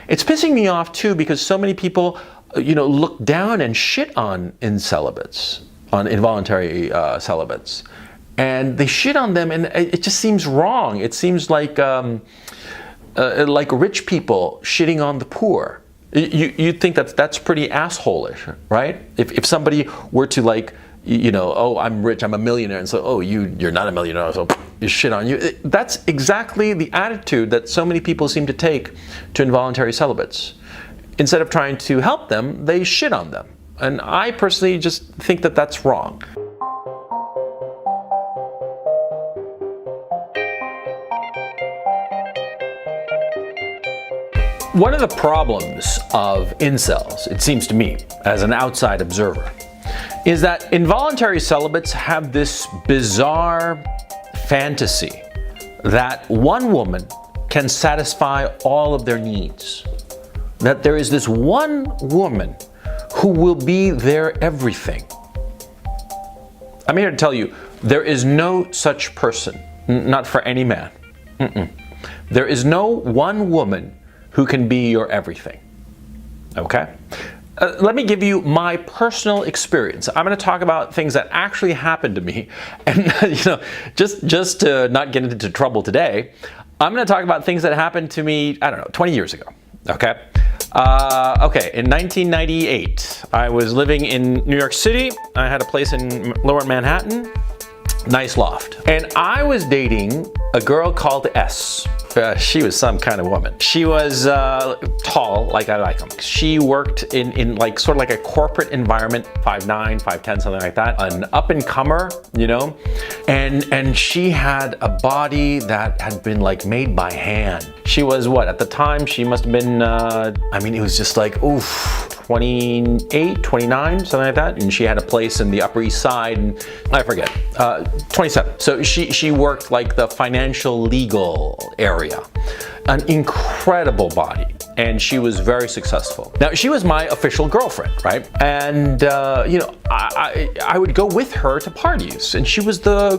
It's pissing me off too because so many people, look down and shit on incelibates, on involuntary celibates. And they shit on them, and it just seems wrong. It seems like rich people shitting on the poor. You think that's pretty asshole-ish, right? If somebody were to oh, I'm rich, I'm a millionaire, and so, oh, you're not a millionaire, so you shit on you. That's exactly the attitude that so many people seem to take to involuntary celibates. Instead of trying to help them, they shit on them. And I personally just think that that's wrong. One of the problems of incels, it seems to me, as an outside observer, is that involuntary celibates have this bizarre fantasy that one woman can satisfy all of their needs. That there is this one woman who will be their everything. I'm here to tell you, there is no such person, not for any man. There is no one woman who can be your everything, okay? Let me give you my personal experience. I'm going to talk about things that actually happened to me, and just to not get into trouble today, I'm going to talk about things that happened to me, 20 years ago, okay? In 1998, I was living in New York City. I had a place in Lower Manhattan, nice loft, and I was dating a girl called S. She was some kind of woman. She was tall, like I like them. She worked in sort of like a corporate environment, 5'9", 5'10", something like that. An up-and-comer, and she had a body that had been made by hand. She was what, at the time, she must have been, it was just 28, 29, something like that. And she had a place in the Upper East Side, and I forget, 27. So she worked the financial legal area. An incredible body, and she was very successful. Now, she was my official girlfriend, right? And I would go with her to parties, and she was the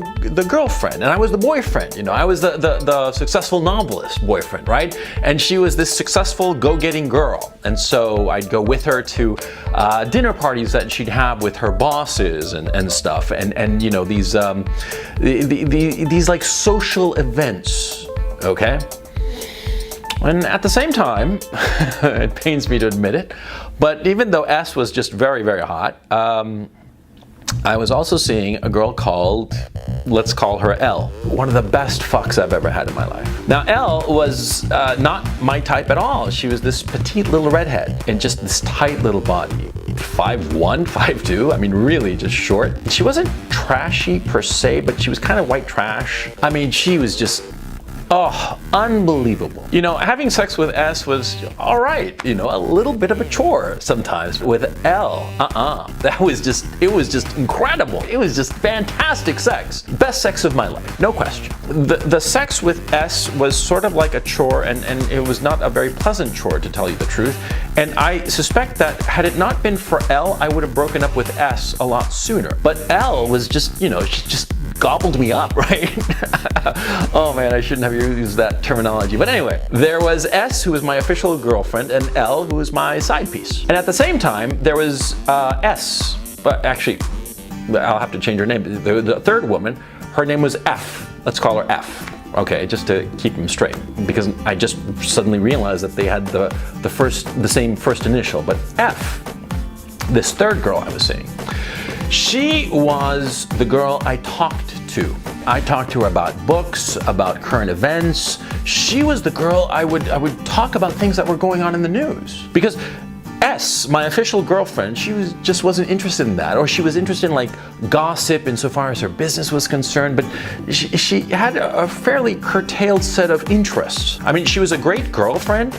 girlfriend, and I was the boyfriend. I was the successful novelist boyfriend, right? And she was this successful go-getting girl, and so I'd go with her to dinner parties that she'd have with her bosses and stuff, and these social events. Okay? And at the same time, it pains me to admit it, but even though S was just very, very hot, I was also seeing a girl called, let's call her L. One of the best fucks I've ever had in my life. Now, L was not my type at all. She was this petite little redhead and just this tight little body. 5'1", 5'2", really just short. She wasn't trashy per se, but she was kind of white trash. She was just, unbelievable. Having sex with S was all right, a little bit of a chore sometimes. With L, it was just incredible. It was just fantastic sex. Best sex of my life, no question. The sex with S was sort of like a chore, and it was not a very pleasant chore, to tell you the truth. And I suspect that had it not been for L, I would have broken up with S a lot sooner. But L was just, she just gobbled me up, right? Oh man, I shouldn't have used that terminology. But anyway, there was S, who was my official girlfriend, and L, who was my side piece. And at the same time, there was S, but actually, I'll have to change her name. The third woman, her name was F. Let's call her F. Okay, just to keep them straight, because I just suddenly realized that they had the same first initial. But F, this third girl I was seeing, she was the girl I talked to. I talked to her about books, about current events. She was the girl I would talk about things that were going on in the news. Because S, my official girlfriend, she just wasn't interested in that, or she was interested in gossip insofar as her business was concerned, but she had a fairly curtailed set of interests. She was a great girlfriend,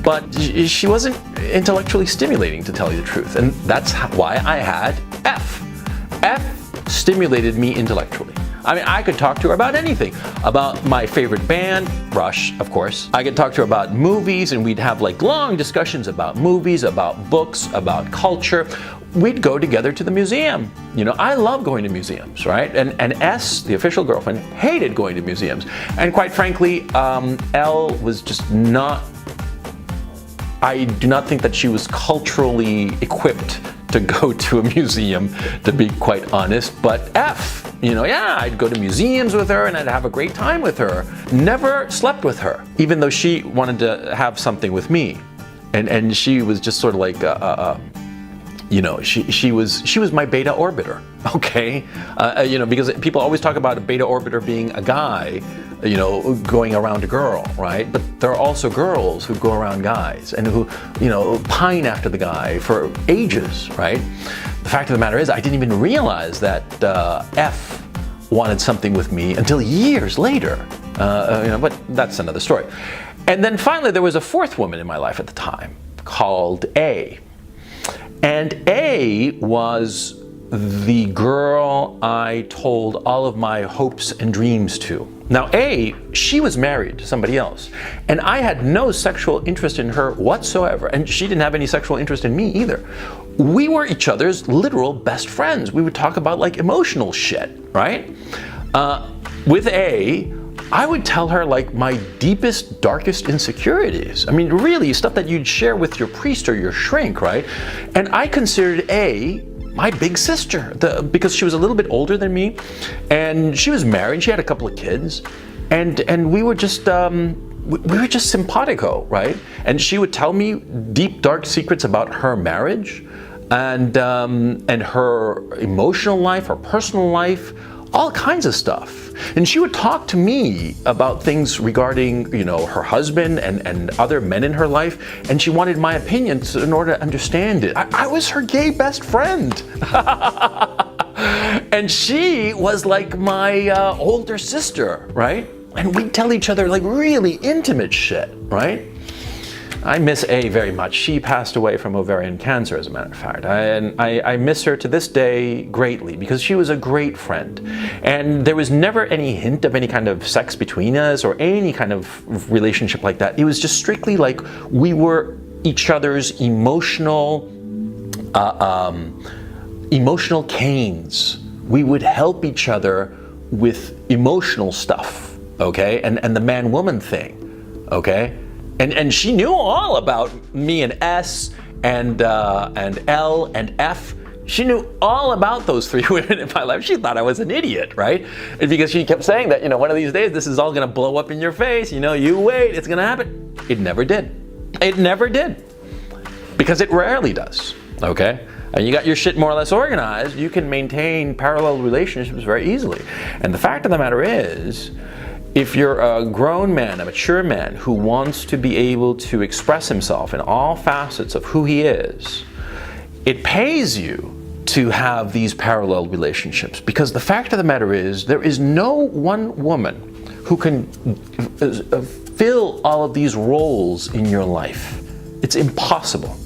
but she wasn't intellectually stimulating, to tell you the truth, and that's why I had F. F stimulated me intellectually. I could talk to her about anything. About my favorite band, Rush, of course. I could talk to her about movies, and we'd have long discussions about movies, about books, about culture. We'd go together to the museum. I love going to museums, right? And S, the official girlfriend, hated going to museums. And quite frankly, L was just not I do not think that she was culturally equipped to go to a museum, to be quite honest. But F, yeah, I'd go to museums with her and I'd have a great time with her. Never slept with her, even though she wanted to have something with me. And she was just sort of like, she was my beta orbiter, okay? Because people always talk about a beta orbiter being a guy, going around a girl, right? But there are also girls who go around guys and who, pine after the guy for ages, right? The fact of the matter is, I didn't even realize that F wanted something with me until years later, but that's another story. And then finally, there was a fourth woman in my life at the time called A. And A was the girl I told all of my hopes and dreams to. Now A, she was married to somebody else, and I had no sexual interest in her whatsoever, and she didn't have any sexual interest in me either. We were each other's literal best friends. We would talk about like emotional shit, right? With A, I would tell her like my deepest, darkest insecurities. I mean, really, stuff that you'd share with your priest or your shrink, right? And I considered A my big sister, because she was a little bit older than me, and she was married. She had a couple of kids, and we were just simpatico, right? And she would tell me deep, dark secrets about her marriage, and her emotional life, her personal life, all kinds of stuff. And she would talk to me about things regarding, her husband and other men in her life, and she wanted my opinion in order to understand it. I was her gay best friend. And she was like my older sister, right? And we'd tell each other like really intimate shit, right? I miss A very much. She passed away from ovarian cancer, as a matter of fact. I miss her to this day greatly because she was a great friend. And there was never any hint of any kind of sex between us or any kind of relationship like that. It was just strictly like we were each other's emotional canes. We would help each other with emotional stuff, okay? And the man-woman thing, okay? And she knew all about me and S and L and F. She knew all about those three women in my life. She thought I was an idiot, right? And because she kept saying that, one of these days this is all gonna blow up in your face. You wait, it's gonna happen. It never did. It never did. Because it rarely does, okay? And you got your shit more or less organized, you can maintain parallel relationships very easily. And the fact of the matter is, if you're a grown man, a mature man who wants to be able to express himself in all facets of who he is, it pays you to have these parallel relationships. Because the fact of the matter is, there is no one woman who can fill all of these roles in your life. It's impossible.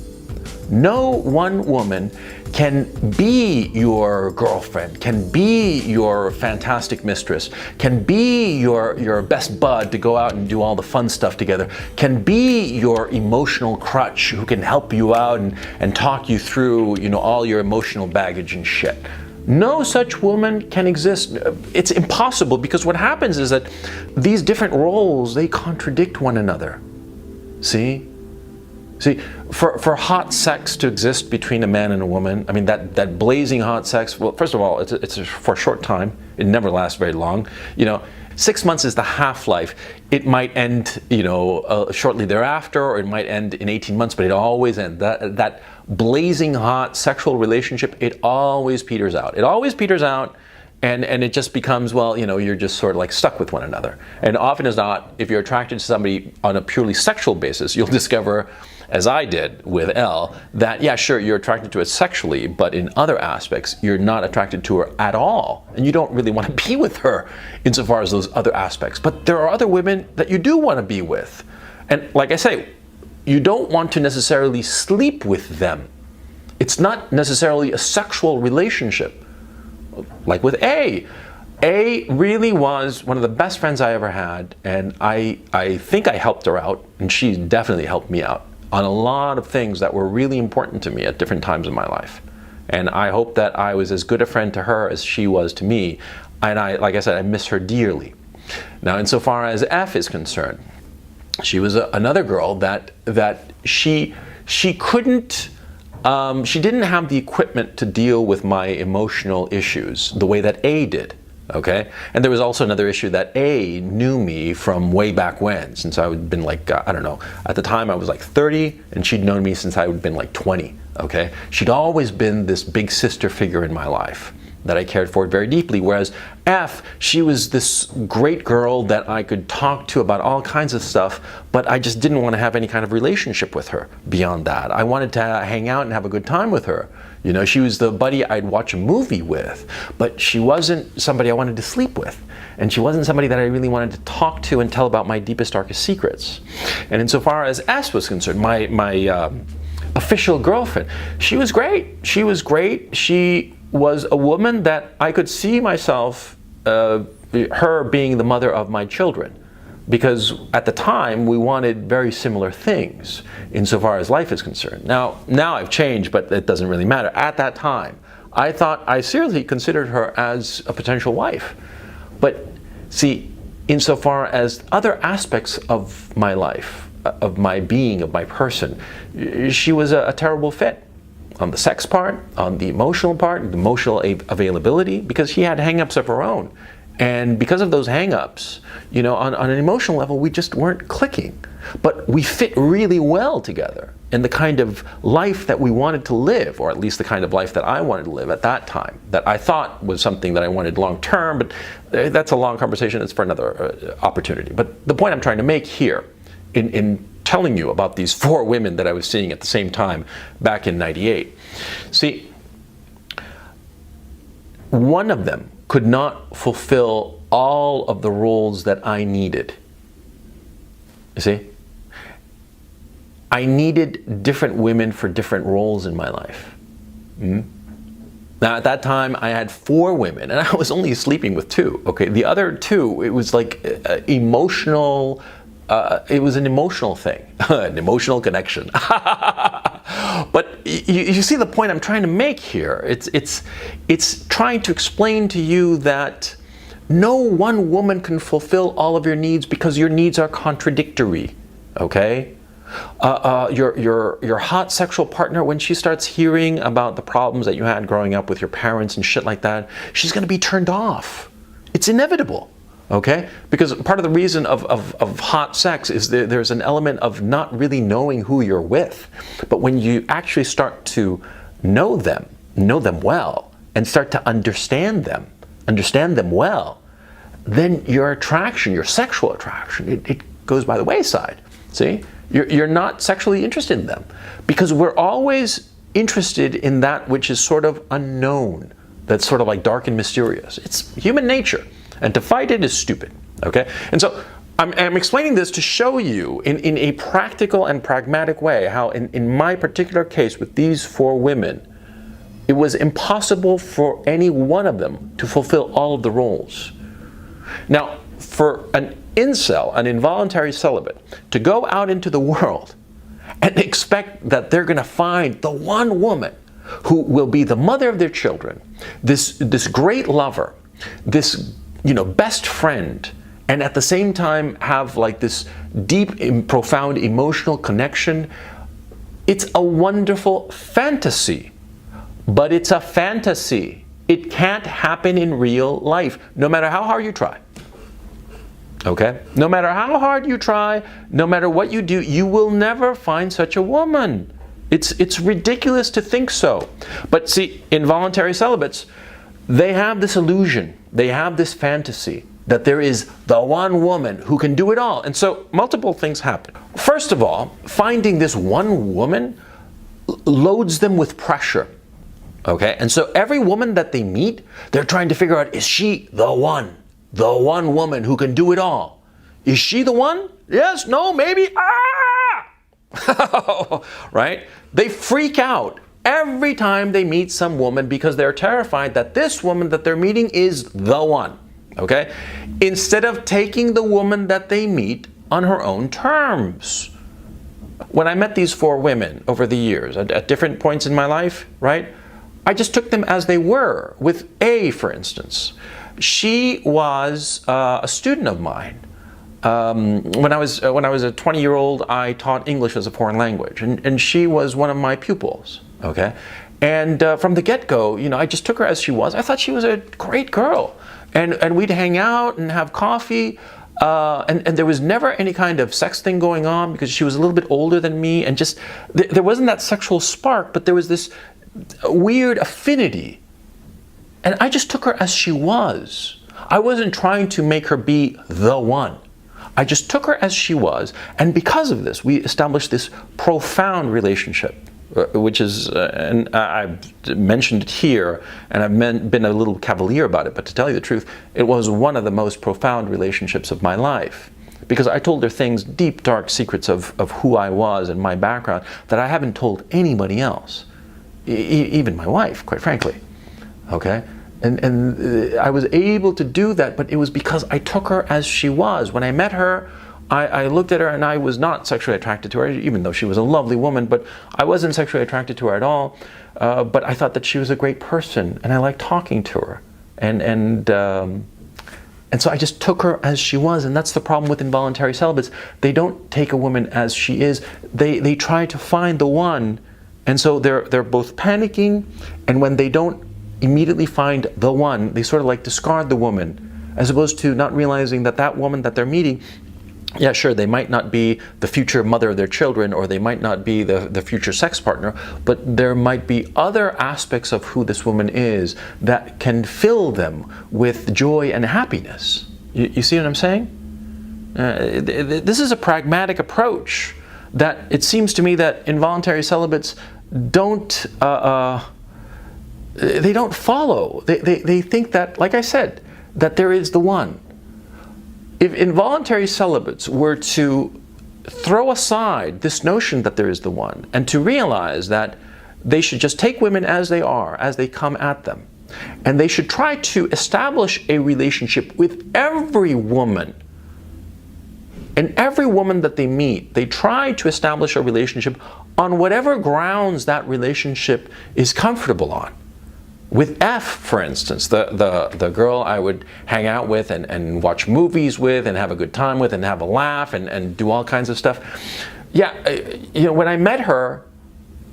No one woman can be your girlfriend, can be your fantastic mistress, can be your best bud to go out and do all the fun stuff together, can be your emotional crutch who can help you out and talk you through, all your emotional baggage and shit. No such woman can exist. It's impossible, because what happens is that these different roles, they contradict one another. See, for hot sex to exist between a man and a woman, I mean, that blazing hot sex, well, first of all, it's for a short time. It never lasts very long. 6 months is the half-life. It might end, shortly thereafter, or it might end in 18 months, but it always ends. That blazing hot sexual relationship, it always peters out. It always peters out. And it just becomes, well, you're just sort of like stuck with one another. And often as not, if you're attracted to somebody on a purely sexual basis, you'll discover, as I did with L, that, yeah, sure, you're attracted to it sexually, but in other aspects, you're not attracted to her at all. And you don't really want to be with her insofar as those other aspects. But there are other women that you do want to be with. And like I say, you don't want to necessarily sleep with them. It's not necessarily a sexual relationship. Like with A really was one of the best friends I ever had, and I think I helped her out, and she definitely helped me out on a lot of things that were really important to me at different times in my life. And I hope that I was as good a friend to her as she was to me, and like I said, I miss her dearly. Now, insofar as F is concerned, She was another girl that she couldn't. She didn't have the equipment to deal with my emotional issues the way that A did. Okay, and there was also another issue that A knew me from way back when, since I had been like, I don't know, at the time I was like 30, and she'd known me since I had been like 20, okay? She'd always been this big sister figure in my life that I cared for very deeply, whereas F, she was this great girl that I could talk to about all kinds of stuff, but I just didn't want to have any kind of relationship with her beyond that. I wanted to hang out and have a good time with her. You know, she was the buddy I'd watch a movie with, but she wasn't somebody I wanted to sleep with. And she wasn't somebody that I really wanted to talk to and tell about my deepest, darkest secrets. And insofar as S was concerned, my official girlfriend, she was great. She was great. She was a woman that I could see myself, her being the mother of my children. Because at the time, we wanted very similar things insofar as life is concerned. Now I've changed, but it doesn't really matter. At that time, I seriously considered her as a potential wife. But see, insofar as other aspects of my life, of my being, of my person, she was a terrible fit. On the sex part, on the emotional part, the emotional availability, because she had hang-ups of her own. And because of those hang-ups, you know, on an emotional level, we just weren't clicking. But we fit really well together in the kind of life that we wanted to live, or at least the kind of life that I wanted to live at that time, that I thought was something that I wanted long-term, but that's a long conversation. It's for another opportunity. But the point I'm trying to make here, in telling you about these 4 women that I was seeing at the same time back in '98, see, one of them could not fulfill all of the roles that I needed. You see? I needed different women for different roles in my life. Now at that time I had 4 women and I was only sleeping with 2. Okay, the other 2, it was like emotional, it was an emotional thing, an emotional connection. But you see the point I'm trying to make here. It's trying to explain to you that no one woman can fulfill all of your needs because your needs are contradictory. Okay? Your hot sexual partner, when she starts hearing about the problems that you had growing up with your parents and shit like that, she's going to be turned off. It's inevitable. Okay? Because part of the reason of hot sex is there's an element of not really knowing who you're with. But when you actually start to know them well, and start to understand them well, then your attraction, your sexual attraction, it goes by the wayside. See? You're not sexually interested in them. Because we're always interested in that which is sort of unknown, that's sort of like dark and mysterious. It's human nature. And to fight it is stupid, okay? And so I'm explaining this to show you in a practical and pragmatic way how in my particular case with these 4 women, it was impossible for any one of them to fulfill all of the roles. Now, for an incel, an involuntary celibate, to go out into the world and expect that they're going to find the one woman who will be the mother of their children, this great lover, this best friend, and at the same time have like this deep and profound emotional connection, it's a wonderful fantasy. But it's a fantasy. It can't happen in real life, no matter how hard you try. Okay? No matter how hard you try, no matter what you do, you will never find such a woman. It's ridiculous to think so. But see, involuntary celibates, they have this illusion, they have this fantasy that there is the one woman who can do it all. And so multiple things happen. First of all, finding this one woman loads them with pressure. Okay? And so every woman that they meet, they're trying to figure out, is she the one woman who can do it all? Is she the one? Yes, no, maybe, right? They freak out every time they meet some woman because they're terrified that this woman that they're meeting is the one, okay? Instead of taking the woman that they meet on her own terms. When I met these 4 women over the years, at different points in my life, right? I just took them as they were. With A, for instance, she was a student of mine. when I was a 20-year-old, I taught English as a foreign language, and she was one of my pupils. Okay, and from the get-go, I just took her as she was. I thought she was a great girl, and we'd hang out and have coffee. And there was never any kind of sex thing going on because she was a little bit older than me, and just there wasn't that sexual spark, but there was this weird affinity. And I just took her as she was. I wasn't trying to make her be the one. I just took her as she was, and because of this, we established this profound relationship, which is, and I've mentioned it here, and I've been a little cavalier about it, but to tell you the truth, it was one of the most profound relationships of my life. Because I told her things, deep, dark secrets of who I was and my background that I haven't told anybody else, even my wife, quite frankly. Okay? And I was able to do that, but it was because I took her as she was. When I met her, I looked at her and I was not sexually attracted to her, even though she was a lovely woman, but I wasn't sexually attracted to her at all. But I thought that she was a great person, and I liked talking to her. And so I just took her as she was, and that's the problem with involuntary celibates. They don't take a woman as she is. They try to find the one, and so they're both panicking, and when they don't immediately find the one, they sort of like discard the woman, as opposed to not realizing that that woman that they're meeting, yeah, sure, they might not be the future mother of their children, or they might not be the future sex partner, but there might be other aspects of who this woman is that can fill them with joy and happiness. You see what I'm saying? This is a pragmatic approach that it seems to me that involuntary celibates don't they don't follow. They think that, like I said, that there is the one. If involuntary celibates were to throw aside this notion that there is the one, and to realize that they should just take women as they are, as they come at them, and they should try to establish a relationship with every woman, and every woman that they meet, they try to establish a relationship on whatever grounds that relationship is comfortable on. With F, for instance, the girl I would hang out with and watch movies with and have a good time with and have a laugh and do all kinds of stuff. Yeah, when I met her,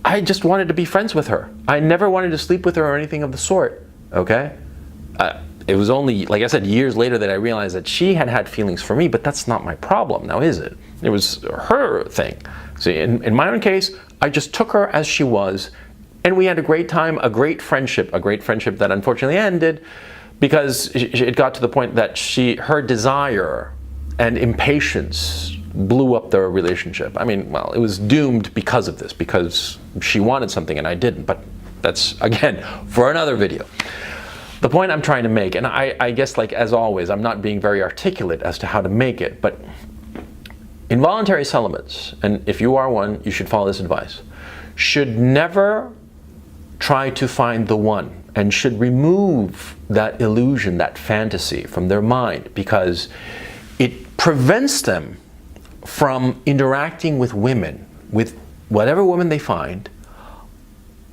I just wanted to be friends with her. I never wanted to sleep with her or anything of the sort, okay? It was only, like I said, years later that I realized that she had feelings for me, but that's not my problem, now is it? It was her thing. See, in my own case, I just took her as she was, and we had a great time, a great friendship that unfortunately ended because it got to the point that her desire and impatience blew up the relationship. I mean, well, it was doomed because of this, because she wanted something and I didn't, but that's, again, for another video. The point I'm trying to make, and I guess, like as always, I'm not being very articulate as to how to make it, but involuntary celibates, and if you are one, you should follow this advice, should never try to find the one, and should remove that illusion, that fantasy from their mind, because it prevents them from interacting with women, with whatever woman they find,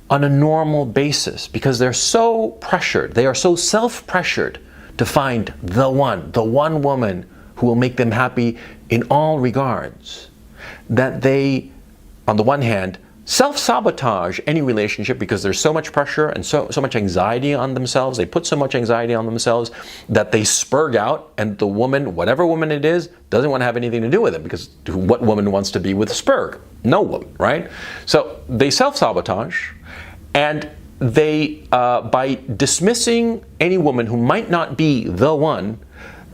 on a normal basis, because they're so pressured, they are so self-pressured to find the one woman who will make them happy in all regards, that they, on the one hand, self-sabotage any relationship because there's so much pressure and so much anxiety on themselves. They put so much anxiety on themselves that they spurg out, and the woman, whatever woman it is, doesn't want to have anything to do with it, because what woman wants to be with a spurg? No woman, right? So they self-sabotage, and they, by dismissing any woman who might not be the one,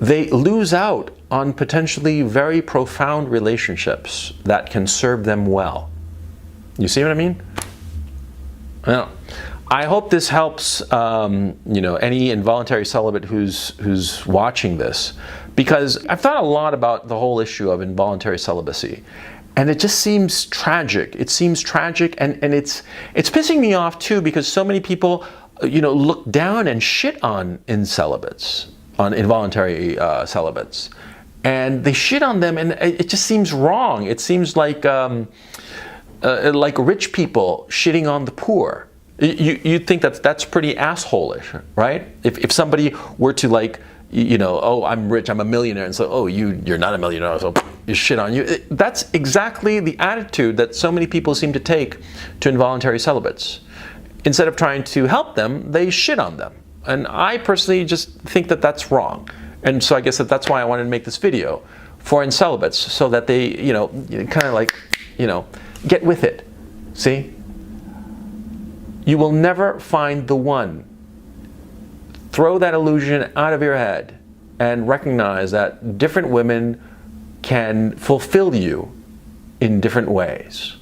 they lose out on potentially very profound relationships that can serve them well. You see what I mean? Well, I hope this helps any involuntary celibate who's watching this, because I've thought a lot about the whole issue of involuntary celibacy, and it just seems tragic. It seems tragic, and it's pissing me off too, because so many people look down and shit on incelibates, on involuntary celibates, and they shit on them, and it just seems wrong. It seems like rich people shitting on the poor. You think that's pretty asshole-ish, right? If somebody were to you know, oh, I'm rich, I'm a millionaire, and so, oh, you're not a millionaire, so you shit on you. That's exactly the attitude that so many people seem to take to involuntary celibates. Instead of trying to help them, they shit on them. And I personally just think that that's wrong. And so I guess that's why I wanted to make this video for incelibates, so that they, you know, kind of like, you know, get with it. See? You will never find the one. Throw that illusion out of your head and recognize that different women can fulfill you in different ways.